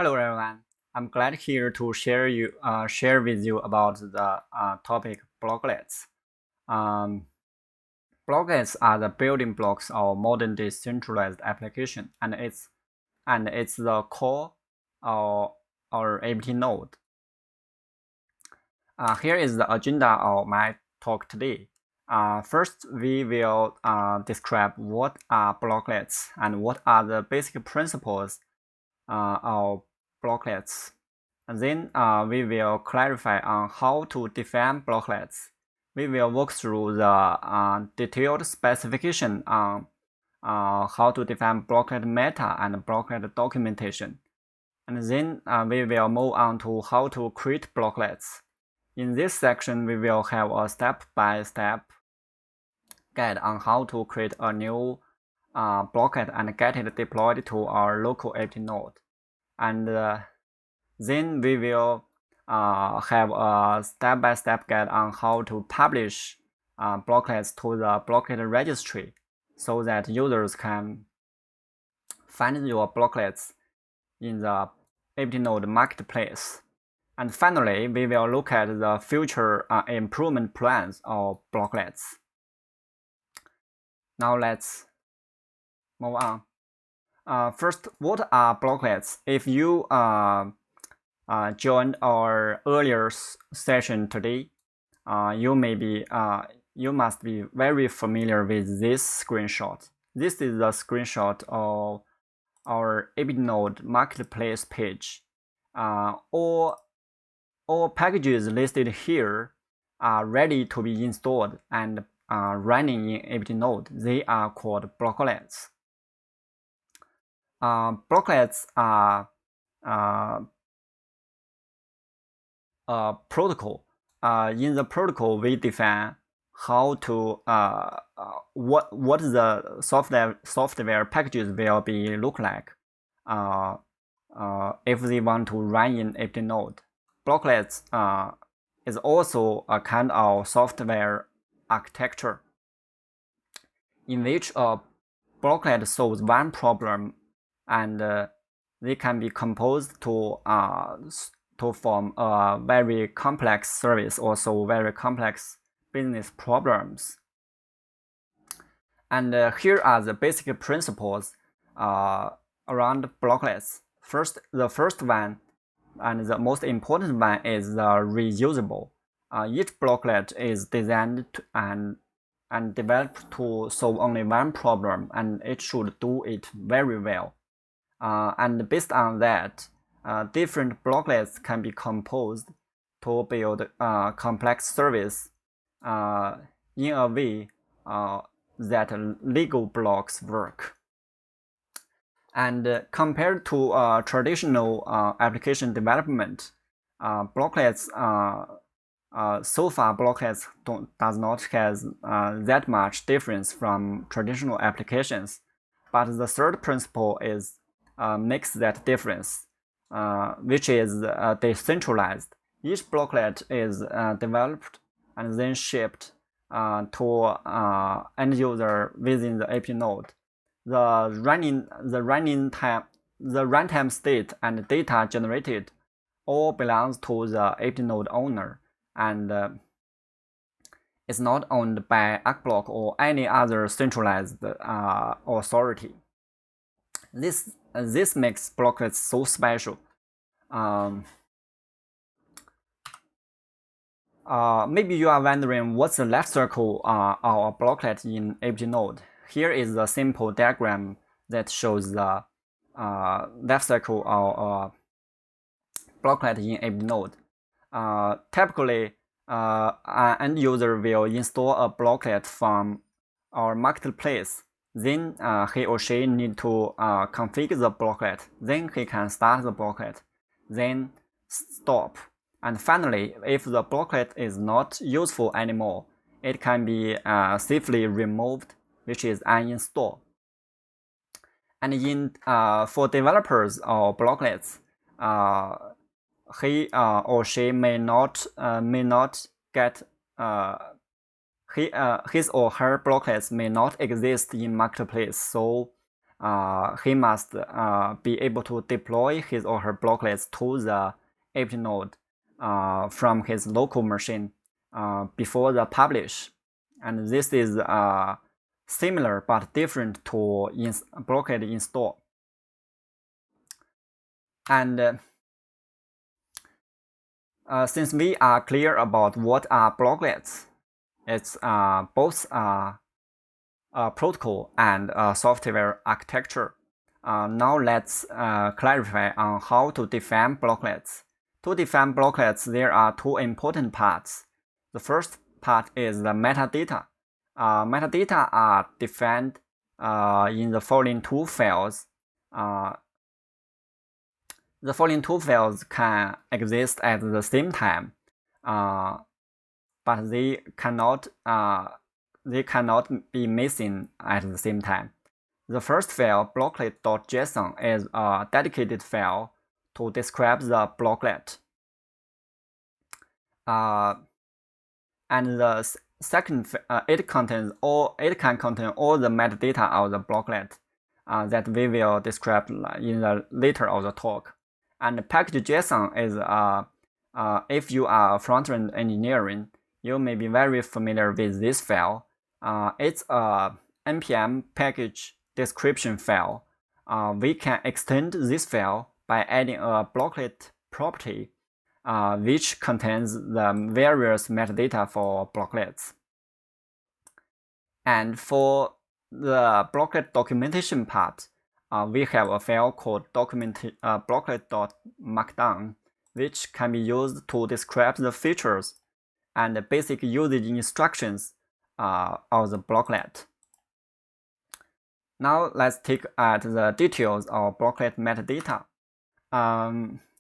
Hello everyone. I'm glad here to share with you about the topic blocklets. Blocklets are the building blocks of modern decentralized application, and it's the core of our ABT node. Here is the agenda of my talk today. First, we will describe what are blocklets and what are the basic principles of blocklets. And then we will clarify on how to define blocklets. We will walk through the detailed specification on how to define blocklet meta and blocklet documentation. And then we will move on to how to create blocklets. In this section, we will have a step-by-step guide on how to create a new blocklet and get it deployed to our local ABT node. And then we will have a step-by-step guide on how to publish blocklets to the blocklet registry so that users can find your blocklets in the ABT node marketplace. And finally, we will look at the future improvement plans of blocklets. Now let's move on. First, what are blocklets? If you joined our earlier session today, you must be very familiar with this screenshot. This is a screenshot of our ABT node marketplace page. All packages listed here are ready to be installed and running in ABT node. They are called blocklets. Blocklets are a protocol. In the protocol, we define how to what the software packages will be look like if they want to run in ABT node. Blocklets is also a kind of software architecture in which a blocklet solves one problem, and they can be composed to form a very complex service, also very complex business problems. And here are the basic principles around blocklets. The first one and the most important one is the reusable. Each blocklet is designed and developed to solve only one problem, and it should do it very well. And based on that, different blocklets can be composed to build a complex service in a way that Lego blocks work. And compared to traditional application development, blocklets so far blocklets does not have that much difference from traditional applications. But the third principle is makes that difference, which is decentralized. Each blocklet is developed and then shipped to end user within the ABT node. The runtime state and data generated all belongs to the ABT node owner, and is not owned by ArcBlock or any other centralized authority. This makes blocklets so special. Maybe you are wondering what's the left circle of a blocklet in ABT node. Here is a simple diagram that shows the left circle of a blocklet in ABT node. Typically, an end user will install a blocklet from our marketplace. Then he or she need to configure the blocklet. Then he can start the blocklet, then stop. And finally, if the blocklet is not useful anymore, it can be safely removed, which is uninstall. And for developers of blocklets, he or she may not get his or her blocklets may not exist in marketplace, so he must be able to deploy his or her blocklets to the ABT node from his local machine before the publish. And this is similar but different to blocklet install. And since we are clear about what are blocklets, it's both a protocol and a software architecture. Now let's clarify on how to define blocklets. To define blocklets, there are two important parts. The first part is the metadata. Metadata are defined in the following two files. The following two files can exist at the same time, but they cannot be missing at the same time. The first file, blocklet.json, is a dedicated file to describe the blocklet. And the second, it can contain all the metadata of the blocklet that we will describe in the later of the talk. And package.json is if you are front-end engineering, you may be very familiar with this file. It's a npm package description file. We can extend this file by adding a blocklet property, which contains the various metadata for blocklets. And for the blocklet documentation part, we have a file called blocklet.markdown, which can be used to describe the features and the basic usage instructions of the blocklet. Now let's take at the details of blocklet metadata.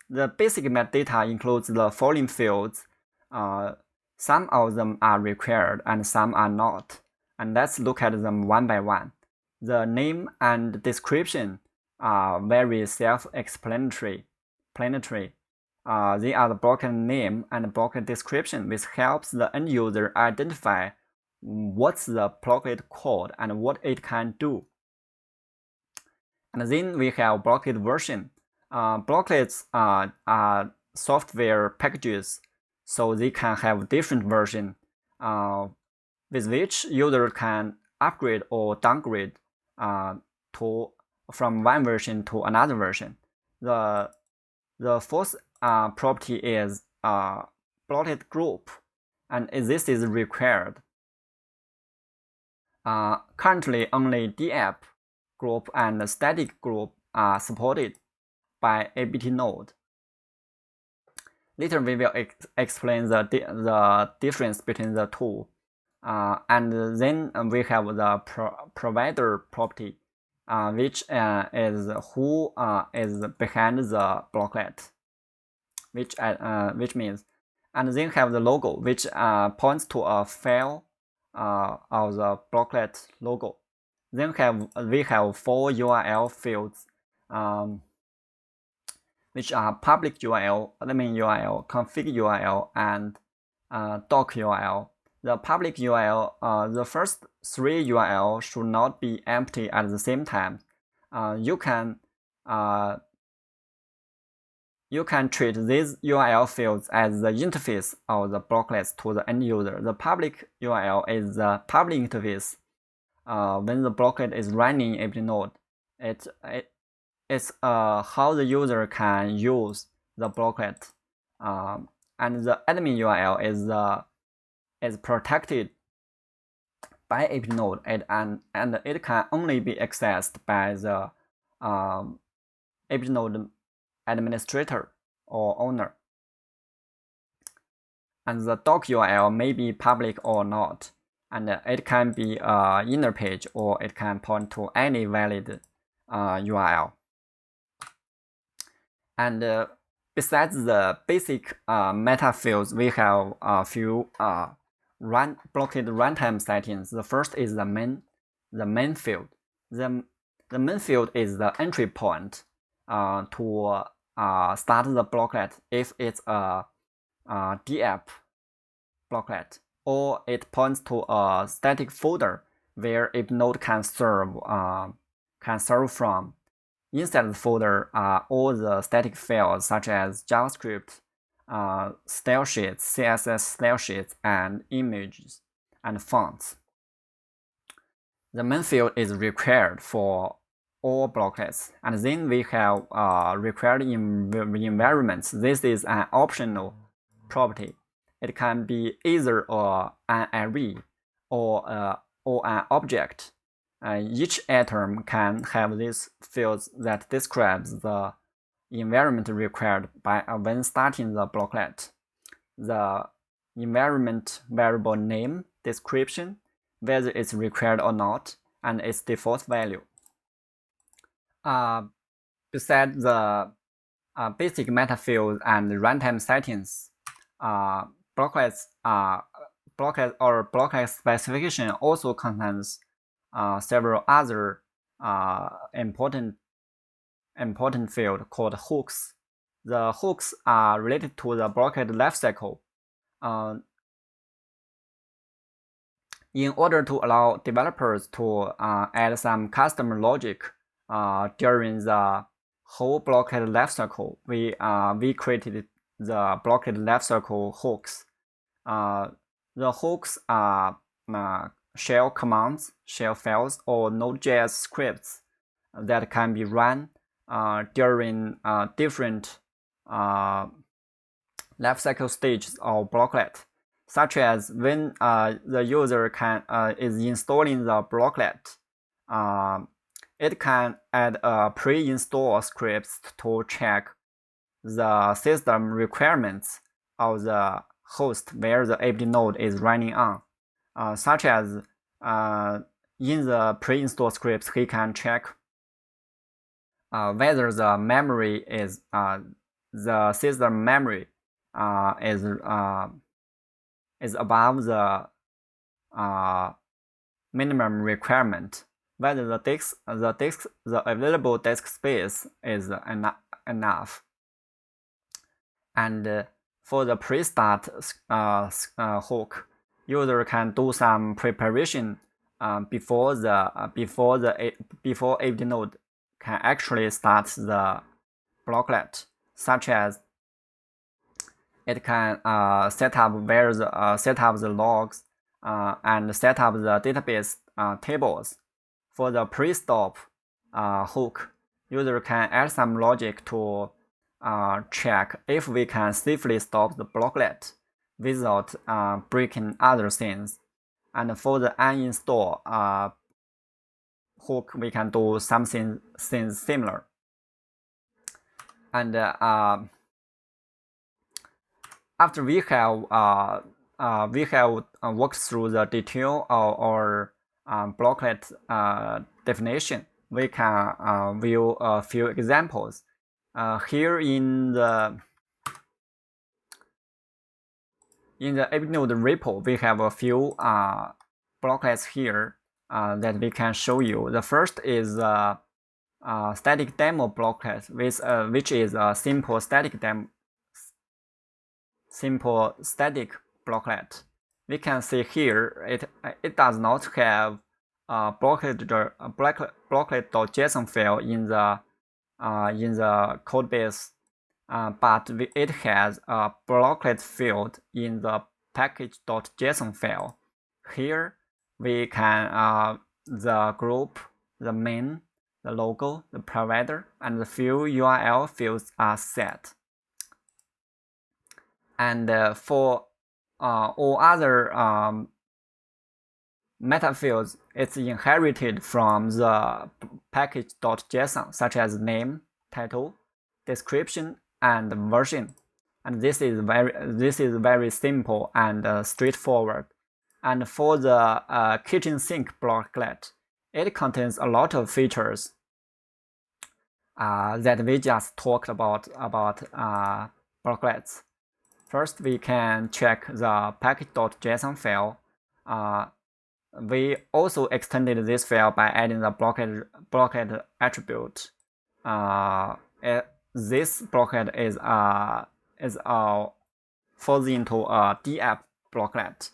The basic metadata includes the following fields. Some of them are required and some are not. And let's look at them one by one. The name and description are very self-explanatory. They are the blocklet name and blocklet description, which helps the end user identify what's the blocklet code and what it can do. And then we have blocklet version. Blocklets are software packages, so they can have different versions with which user can upgrade or downgrade from one version to another version. The fourth property is blocklet group, and this is required. Currently, only DApp group and static group are supported by ABT Node. Later, we will explain the difference between the two. And then we have the provider property, which is who is behind the blocklet, which means, and then have the logo, which points to a file of the blocklet logo. Then we have four URL fields, which are public URL, admin URL, config URL, and doc URL. The public URL, the first three URL should not be empty at the same time. You can treat these URL fields as the interface of the blocklets to the end user. The public URL is the public interface. When the blocklet is running ABT node, it's how the user can use the blocklet. And the admin URL is protected by ABT node, and it can only be accessed by the ABT node administrator or owner. And the doc URL may be public or not, and it can be an inner page or it can point to any valid URL. And besides the basic meta fields, we have a few blocklet runtime settings. The first is the main field. The main field is the entry point to start the blocklet if it's a DApp blocklet, or it points to a static folder where ABT node can serve can serve from. Inside the folder are all the static files such as JavaScript, style sheets, CSS style sheets, and images and fonts. The main field is required for all blocklets, and then we have required environments. This is an optional property. It can be either an array or an object. Each item can have these fields that describes the environment required by when starting the blocklet. The environment variable name, description, whether it's required or not, and its default value. Besides the basic meta fields and runtime settings, blocklet specification also contains several other important fields called hooks. The hooks are related to the blocklet lifecycle. In order to allow developers to add some custom logic during the whole blocklet lifecycle, we created the blocklet lifecycle hooks. The hooks are shell commands, shell files, or Node.js scripts that can be run during different lifecycle stages of blocklet, such as when the user is installing the blocklet. It can add pre-install scripts to check the system requirements of the host where the ABT node is running on. Such as in the pre-install scripts, he can check whether the memory is the system memory is above the minimum requirement, whether the available disk space is enough. And for the pre-start hook, user can do some preparation before ABT node can actually start the blocklet, such as it can set up the logs and set up the database tables. For the pre-stop hook, user can add some logic to check if we can safely stop the blocklet without breaking other things. And for the uninstall hook, we can do something similar. And after we have worked through the detail of our blocklet definition, we can view a few examples. Here in the ABT node repo, we have a few blocklets here that we can show you. The first is static demo blocklet, which is a simple static blocklet. We can see here it does not have a blocklet.json file in the code base, but it has a blocklet field in the package.json file. Here we can the group, the main, the logo, the provider, and the few URL fields are set. And for all other meta fields, it's inherited from the package.json, such as name, title, description, and version. And this is very simple and straightforward. And for the kitchen sink blocklet, it contains a lot of features that we just talked about blocklets. First, we can check the package.json file. We also extended this file by adding the blocklet attribute. This blocklet is falls into a dapp blocklet,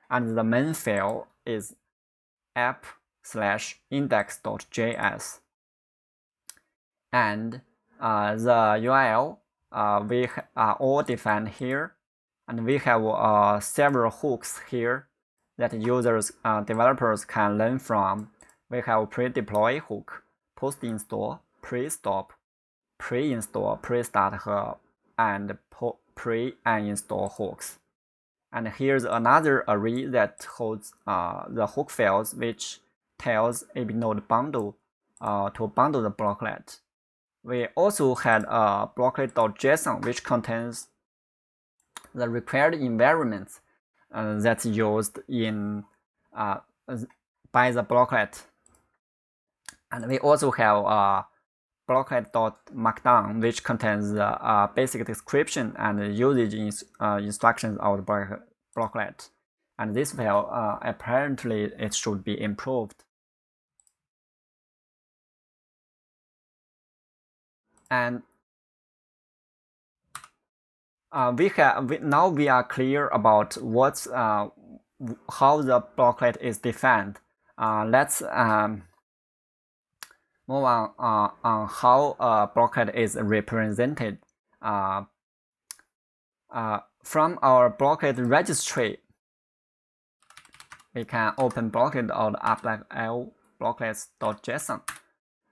and the main file is app/index.js. and the URL we are all defined here, and we have several hooks here that users, developers can learn from. We have pre-deploy hook, post-install, pre-stop, pre-install, pre-start hub, and pre-uninstall hooks. And here's another array that holds the hook files, which tells ABT Node bundle to bundle the blocklet. We also had a blocklet.json, which contains the required environments that's used in by the blocklet. And we also have blocklet.markdown, which contains the basic description and usage instructions of the blocklet. And this file, apparently, it should be improved. And now we are clear about what's how the blocklet is defined. Let's move on how a blocklet is represented. From our blocklet registry, we can open blocklet.blocklets.json,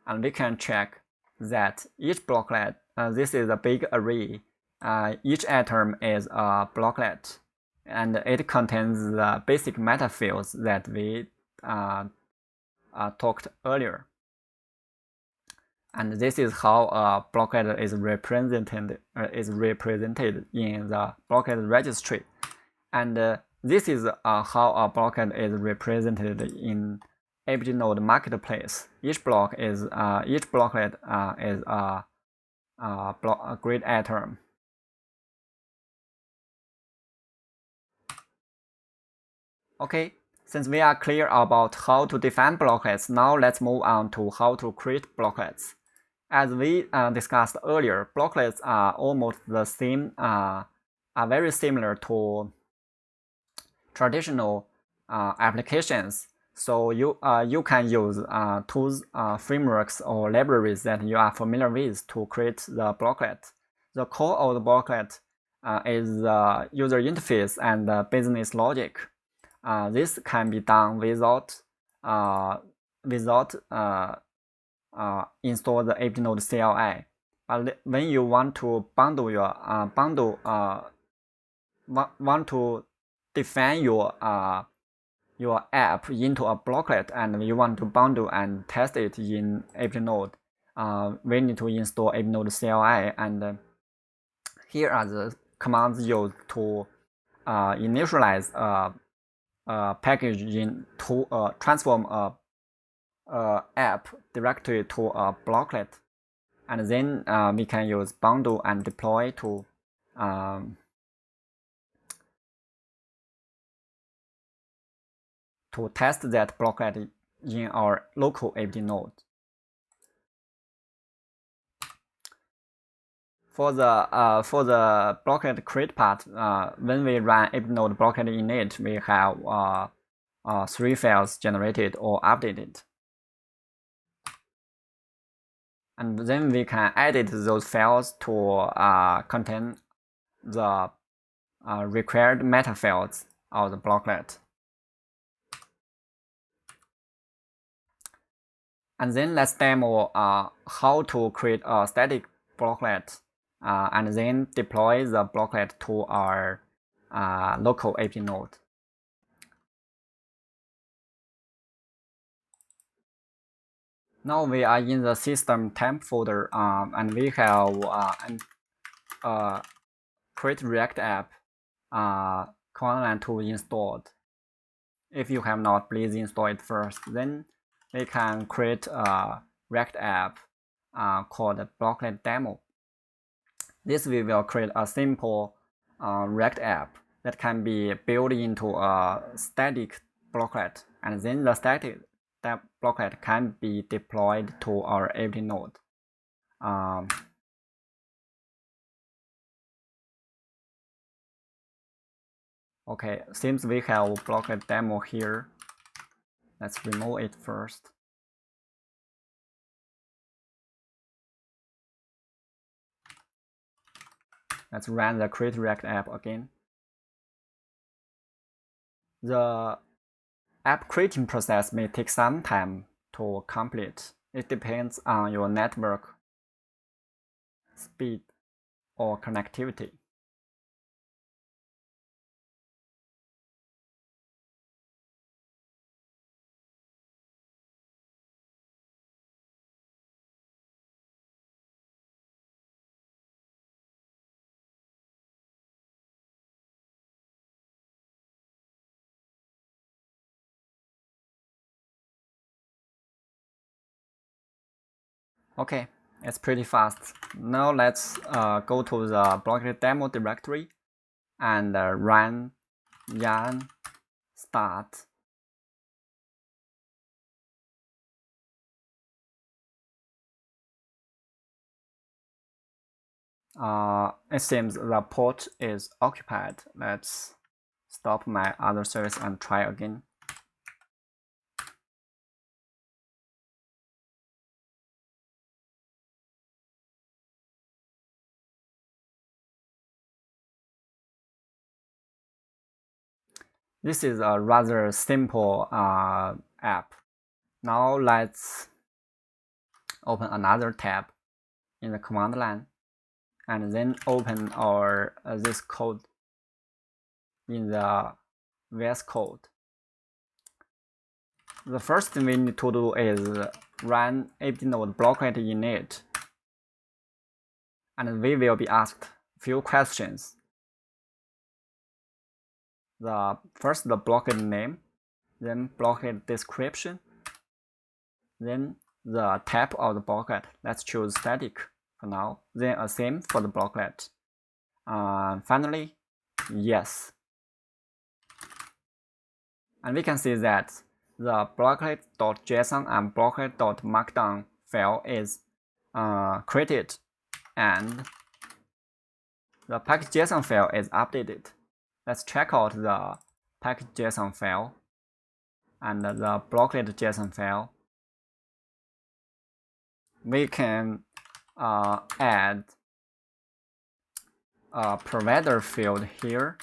and we can check that each blocklet, this is a big array, each item is a blocklet, and it contains the basic meta fields that we talked earlier. And this is how a blocklet is represented in the blocklet registry. And this is how a blocklet is represented in ABT Node marketplace. Each blocklet is a grid item. Okay, since we are clear about how to define blocklets, now let's move on to how to create blocklets. As we discussed earlier, blocklets are almost the same, are very similar to traditional applications. So you can use tools, frameworks, or libraries that you are familiar with to create the blocklet. The core of the blocklet is the user interface and the business logic. This can be done without install the ABT Node CLI. But when you want to bundle your want to define your app into a blocklet, and you want to bundle and test it in ABT Node, we need to install ABT Node CLI, and here are the commands used to initialize a package to transform a app directly to a blocklet, and then we can use bundle and deploy to test that blocklet in our local ABT Node. For the blocklet create part, when we run ABT Node blocklet init, we have 3 files generated or updated. And then we can edit those files to contain the required meta fields of the blocklet. And then let's demo how to create a static blocklet and then deploy the blocklet to our local ABT Node. Now we are in the system temp folder, and we have create React app command line tool installed. If you have not, please install it first. Then we can create a React app called blocklet demo. This we will create a simple React app that can be built into a static blocklet, and then the static blocklet can be deployed to our ABT Node. Okay, since we have blocklet demo here, let's remove it first. Let's run the create React app again. The app creating process may take some time to complete. It depends on your network speed or connectivity. Okay, it's pretty fast. Now let's go to the blocklet demo directory and run yarn start. It seems the port is occupied. Let's stop my other service and try again. This is a rather simple app. Now let's open another tab in the command line and then open our this code in the VS Code. The first thing we need to do is run ABT Node blocklet init, and we will be asked a few questions. First the blocklet name, then blocklet description, then the type of the blocklet. Let's choose static for now, then a same for the blocklet. Finally, yes. And we can see that the blocklet.json and blocklet.markdown file is created, and the package.json file is updated. Let's check out the package.json file and the blocklet.json file. We can add a provider field here,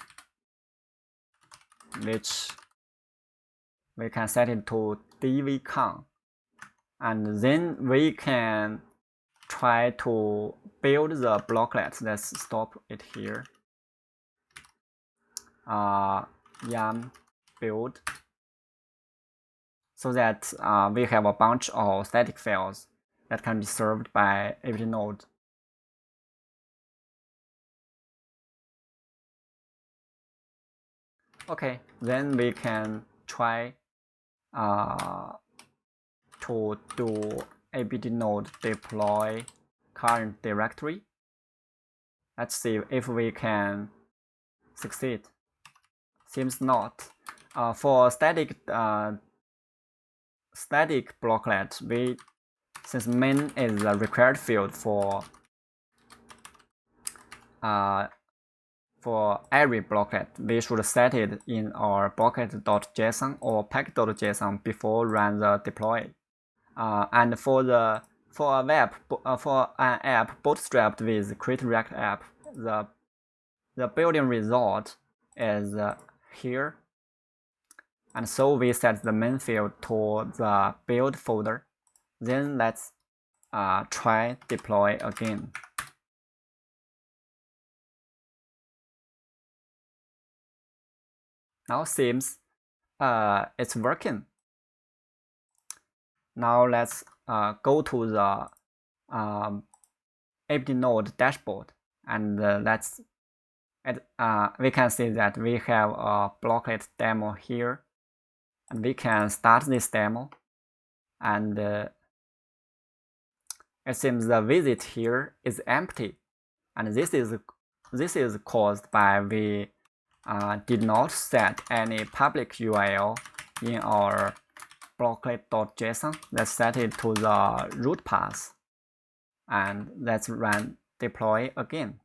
which we can set it to Devcon, and then we can try to build the blocklet. Let's stop it here. Yum build, so that we have a bunch of static files that can be served by ABT Node. Okay, then we can try to do ABT Node deploy current directory. Let's see if we can succeed. Seems not. For static blocklet, since main is the required field for every blocklet, we should set it in our blocklet.json or package.json before run the deploy. And for an app bootstrapped with create React app, the building result is here, and so we set the main field to the build folder. Then let's try deploy again. Now seems it's working. Now let's go to the ABT Node dashboard, and we can see that we have a blocklet demo here, and we can start this demo, and it seems the visit here is empty, and this is caused by we did not set any public URL in our blocklet.json. Let's set it to the root path, and let's run deploy again.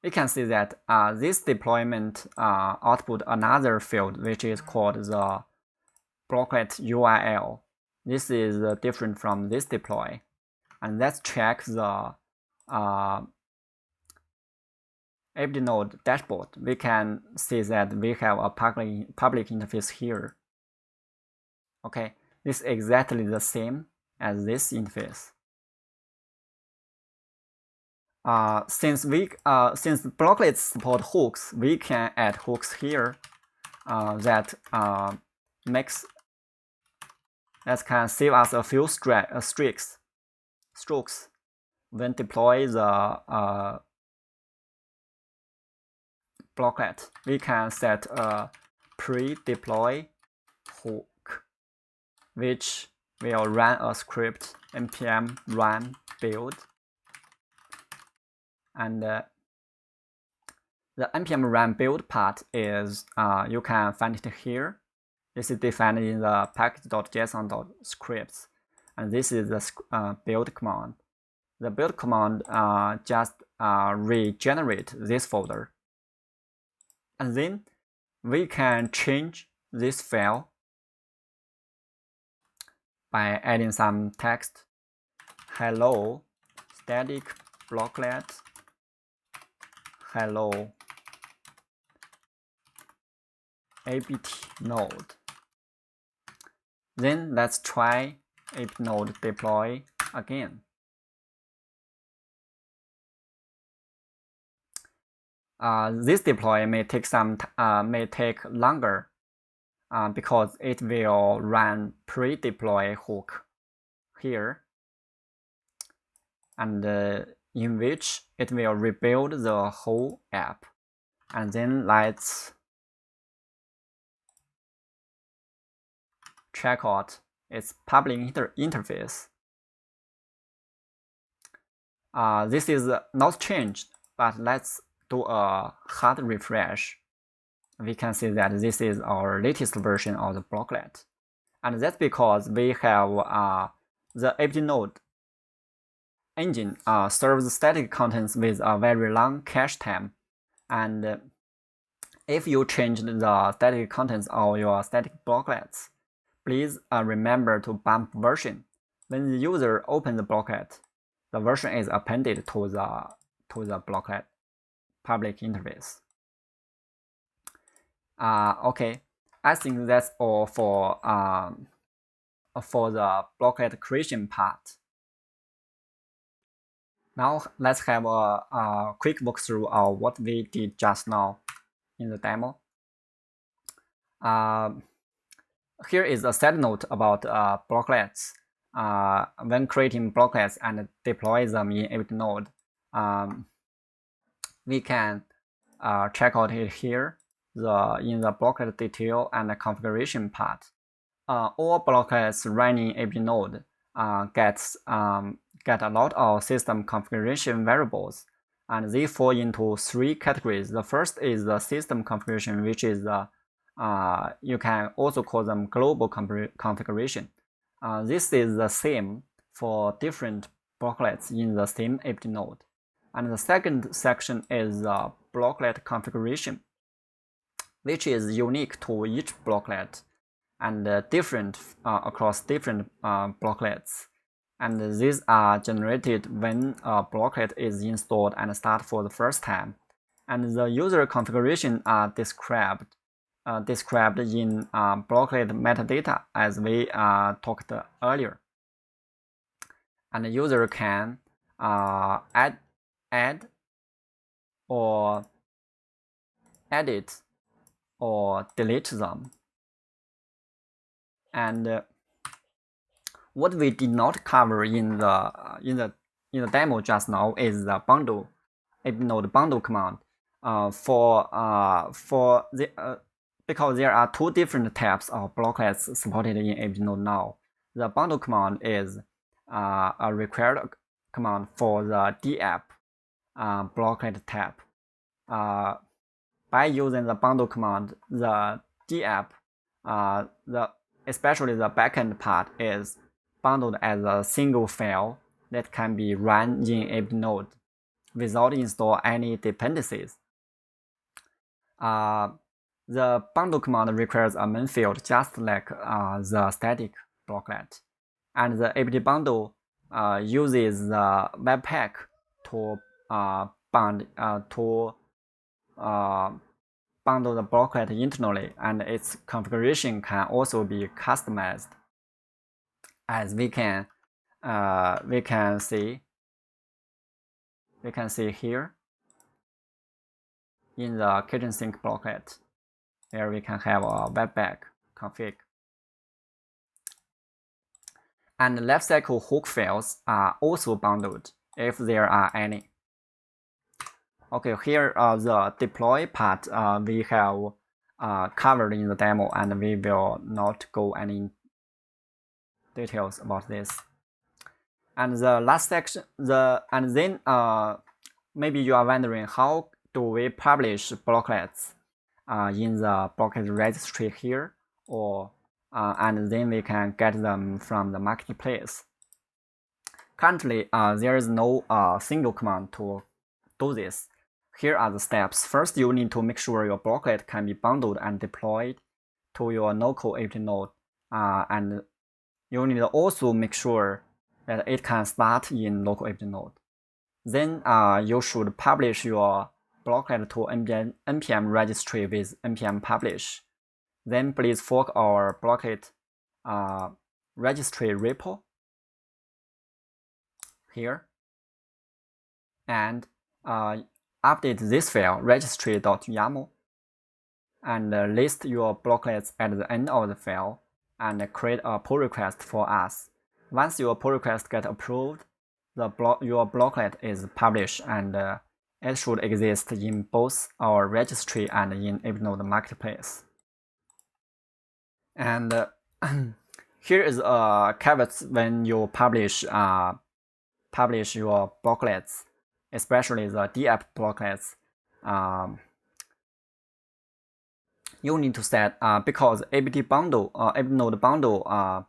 We can see that this deployment output another field which is called the blocklet URL. This is different from this deploy. And let's check the ABT Node dashboard. We can see that we have a public interface here. Okay, this is exactly the same as this interface. Since Blocklets support hooks, we can add hooks here that can save us a few strokes when deploy the blocklet. We can set a pre-deploy hook, which will run a script npm run build, and the npm run build part is you can find it here. This is defined in the package.json scripts, and this is the build command. The build command just regenerate this folder, and then we can change this file by adding some text. Hello static blocklet hello ABT node. Then let's try ABT node deploy again. This deploy may take longer because it will run pre-deploy hook here, and in which it will rebuild the whole app. And then let's check out its public interface. This is not changed, but let's do a hard refresh. We can see that this is our latest version of the blocklet, and that's because we have the ABT Node engine serves static contents with a very long cache time, and if you change the static contents of your static blocklets, please remember to bump version. When the user opens the blocklet, the version is appended to the blocklet public interface. Okay, I think that's all for the blocklet creation part. Now let's have a quick walkthrough of what we did just now in the demo. Here is a side note about blocklets. When creating blocklets and deploy them in ABT Node, we can check out it here in the blocklet detail and the configuration part. All blocklets running ABT Node get a lot of system configuration variables, and they fall into three categories. The first is the system configuration, which is the you can also call them global configuration. This is the same for different blocklets in the same ABT Node. And the second section is the blocklet configuration, which is unique to each blocklet and different across different blocklets. And these are generated when a blocklet is installed and start for the first time. And the user configuration are described in blocklet metadata, as we talked earlier. And the user can add or edit or delete them. And what we did not cover in the demo just now is the bundle ABT Node bundle command. Because there are two different types of blocklets supported in ABT Node now. The bundle command is a required command for the dapp blocklet type. By using the bundle command, the dapp, especially the backend part, is bundled as a single file that can be run in ABT Node without install any dependencies. The bundle command requires a main field, just like the static blocklet. and the ABT bundle uses the webpack to bundle the blocklet internally, and its configuration can also be customized, as we can see here in the kitchen sink blocklet. Here we can have a webpack config. And lifecycle hook files are also bundled if there are any. Okay, here the deploy part we have covered in the demo, and we will not go any details about this. And the last section, maybe you are wondering, how do we publish blocklets in the blocklet registry here, or and then we can get them from the marketplace. Currently, there is no single command to do this. Here are the steps. First, you need to make sure your blocklet can be bundled and deployed to your local ABT node, and you need to also make sure that it can start in local ABT node. Then you should publish your blocklet to npm registry with npm publish. Then please fork our blocklet registry repo here, and update this file registry.yaml, and list your blocklets at the end of the file, and create a pull request for us. Once your pull request gets approved, your blocklet is published, and it should exist in both our registry and in ABT Node marketplace. And here is a caveat when you publish your blocklets, especially the DApp blocklets. You need to set because ABT Node bundle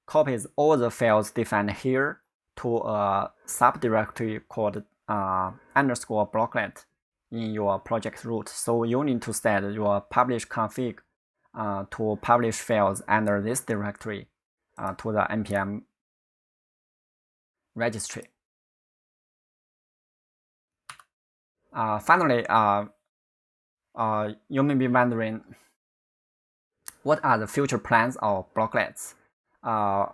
copies all the files defined here to a subdirectory called _blocklet in your project root. So you need to set your publish config to publish files under this directory to the npm registry. Finally, you may be wondering, what are the future plans of blocklets?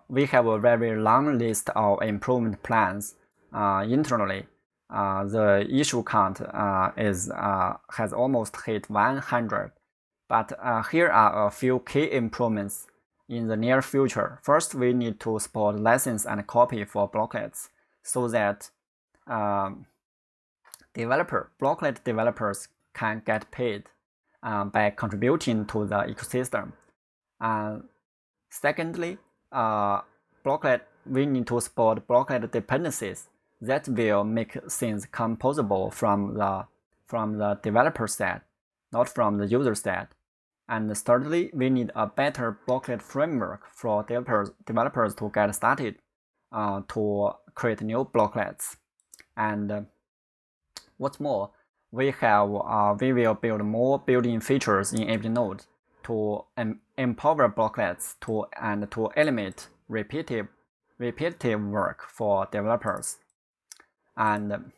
We have a very long list of improvement plans internally. The issue count has almost hit 100, but here are a few key improvements in the near future. First, we need to support license and copy for blocklets, so that blocklet developers can get paid by contributing to the ecosystem. Secondly, we need to support blocklet dependencies that will make things composable from the developer side, not from the user side. And thirdly, we need a better blocklet framework for developers to get started to create new blocklets. And what's more, we will build more built-in features in ABT Node to empower blocklets to eliminate repetitive work for developers. And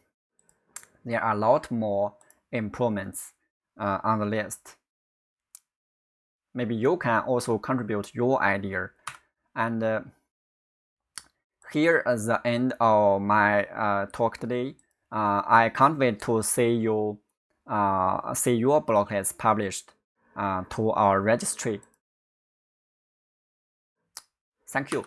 there are a lot more improvements on the list. Maybe you can also contribute your idea. And here is the end of my talk today. I can't wait to see your blocklets published to our registry. Thank you.